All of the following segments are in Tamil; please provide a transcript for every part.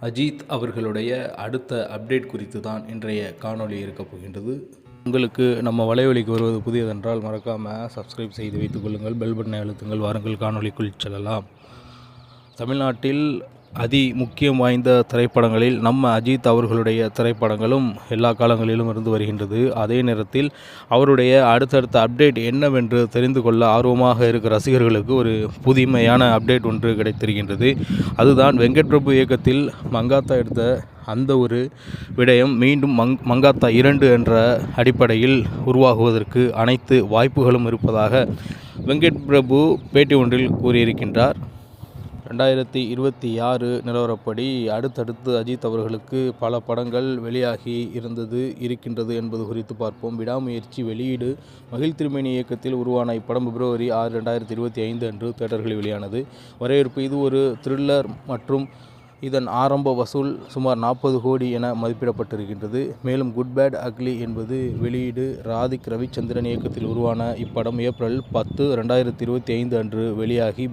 அஜித் அவர்களுடைய அடுத்த அப்டேட் குறித்து தான் இன்றைய காணொளி இருக்கப் போகின்றது. உங்களுக்கு நம்ம வலைவலிக்கு வருவது புதியதென்றால் மறக்காமல் சப்ஸ்கிரைப் செய்து வைத்துக் கொள்ளுங்கள். பெல் பட்டனை அழுத்துங்கள். வாருங்கள் காணொளிக்குள் செல்லலாம். தமிழ்நாட்டில் முக்கியம் வாய்ந்த திரைப்படங்களில் நம்ம அஜித் அவர்களுடைய திரைப்படங்களும் எல்லா காலங்களிலும் இருந்து வருகின்றது. அதே நேரத்தில் அவருடைய அடுத்தடுத்த அப்டேட் என்னவென்று தெரிந்து கொள்ள ஆர்வமாக இருக்கிற ரசிகர்களுக்கு ஒரு புதுமையான அப்டேட் ஒன்று கிடைத்திருக்கின்றது. அதுதான் வெங்கட் பிரபு இயக்கத்தில் மங்காத்தா எடுத்த அந்த ஒரு விடயம் மீண்டும் மங்காத்தா 2 என்ற அடிப்படையில் உருவாகுவதற்கு அனைத்து வாய்ப்புகளும் இருப்பதாக வெங்கட் பிரபு பேட்டி ஒன்றில் கூறியிருக்கின்றார். 2026 நிலவரப்படி அடுத்தடுத்து அஜித் அவர்களுக்கு பல படங்கள் வெளியாகி இருக்கின்றது என்பது குறித்து பார்ப்போம். விடாமுயற்சி வெளியீடு. மகிழ் திருமேனி இயக்கத்தில் உருவான இப்படம் February 6, 2025 அன்று தியேட்டர்களில் வெளியானது. வரவேற்பு. இது ஒரு த்ரில்லர் மற்றும் இதன் ஆரம்ப வசூல் சுமார் 40 கோடி என மதிப்பிடப்பட்டிருக்கின்றது. மேலும் குட் பேட் அக்லி என்பது வெளியீடு. ராதிக் ரவிச்சந்திரன் இயக்கத்தில் உருவான இப்படம் April 10, 2025 அன்று வெளியாகி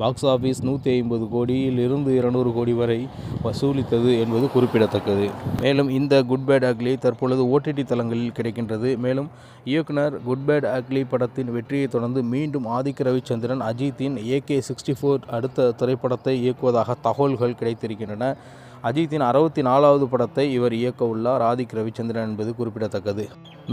பாக்ஸ் ஆஃபீஸ் 150 கோடியிலிருந்து 200 கோடி வரை வசூலித்தது என்பது குறிப்பிடத்தக்கது. மேலும் இந்த குட் பேட் அக்லி தற்பொழுது OTT தளங்களில் கிடைக்கின்றது. மேலும் இயக்குனர் குட் பேட் அக்லி படத்தின் வெற்றியை தொடர்ந்து மீண்டும் ஆதிக் ரவிச்சந்திரன் அஜித்தின் AK-64 அடுத்த திரைப்படத்தை இயக்குவதாக தகவல்கள் கிடைத்திருக்கின்றன. அஜித்தின் 64வது படத்தை இவர் இயக்க உள்ளார் ஆதிக் ரவிச்சந்திரன் என்பது குறிப்பிடத்தக்கது.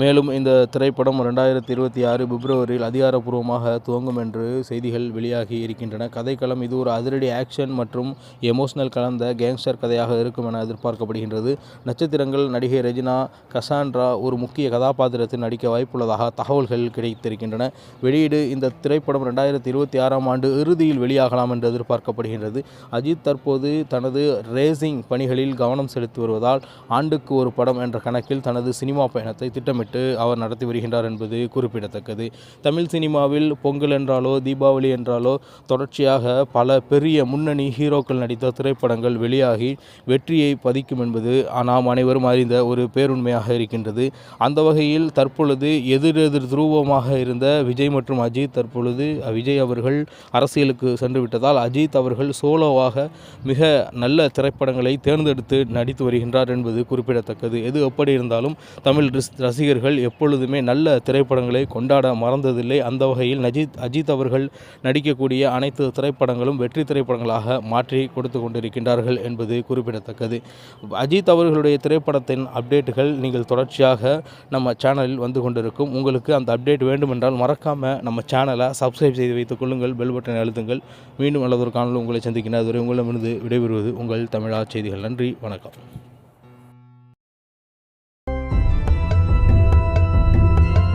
மேலும் இந்த திரைப்படம் 2026 பிப்ரவரியில் அதிகாரப்பூர்வமாக துவங்கும் என்று செய்திகள் வெளியாகி இருக்கின்றன. கதைக்களம். இது ஒரு அதிரடி ஆக்ஷன் மற்றும் எமோஷனல் கலந்த கேங்ஸ்டர் கதையாக இருக்கும் என எதிர்பார்க்கப்படுகின்றது. நட்சத்திரங்கள். நடிகை ரெஜினா கசாண்ட்ரா ஒரு முக்கிய கதாபாத்திரத்தில் நடிக்க வாய்ப்புள்ளதாக தகவல்கள் கிடைத்திருக்கின்றன. வெளியீடு. இந்த திரைப்படம் 2026ஆம் ஆண்டு இறுதியில் வெளியாகலாம் என்று எதிர்பார்க்கப்படுகின்றது. அஜித் தற்போது தனது ரேசிங் பணிகளில் கவனம் செலுத்தி வருவதால் ஆண்டுக்கு ஒரு படம் என்ற கணக்கில் தனது சினிமா பயணத்தை திட்டமிட்டு அவர் நடத்தி வருகின்றார் என்பது குறிப்பிடத்தக்கது. தமிழ் சினிமாவில் பொங்கல் என்றாலோ தீபாவளி என்றாலோ தொடர்ச்சியாக பல பெரிய முன்னணி ஹீரோக்கள் நடித்த திரைப்படங்கள் வெளியாகி வெற்றியை பதிக்கும் என்பது நாம் அனைவரும் அறிந்த ஒரு பேருண்மையாக இருக்கின்றது. அந்த வகையில் தற்பொழுது எதிரெதிர் துருவமாக இருந்த விஜய் மற்றும் அஜித் தற்பொழுது விஜய் அவர்கள் அரசியலுக்கு சென்று விட்டதால் அஜித் அவர்கள் சோலோவாக மிக நல்ல திரைப்படங்களை தேர்ந்தெடுத்து நடித்து வருகின்றார் என்பது குறிப்பிடத்தக்கது. எது எப்படி இருந்தாலும் தமிழ் ரசிகர்கள் எப்பொழுதுமே நல்ல திரைப்படங்களை கொண்டாட மறந்ததில்லை. அந்த வகையில் அஜித் அவர்கள் நடிக்கக்கூடிய அனைத்து திரைப்படங்களும் வெற்றி திரைப்படங்களாக மாற்றி கொடுத்து கொண்டிருக்கின்றார்கள் என்பது குறிப்பிடத்தக்கது. அஜித் அவர்களுடைய திரைப்படத்தின் அப்டேட்டுகள் நீங்கள் தொடர்ச்சியாக நம்ம சேனலில் வந்து கொண்டிருக்கும். உங்களுக்கு அந்த அப்டேட் வேண்டுமென்றால் மறக்காமல் நம்ம சேனலை சப்ஸ்கிரைப் செய்து வைத்துக் கொள்ளுங்கள். பெல் பட்டனை அழுத்துங்கள். மீண்டும் நல்லதொரு காணொளி உங்களை சந்திக்கின்ற அதுவரை உங்களிடமிருந்து விடைபெறுவது உங்கள் தமிழா செய்திகள். நன்றி, வணக்கம்.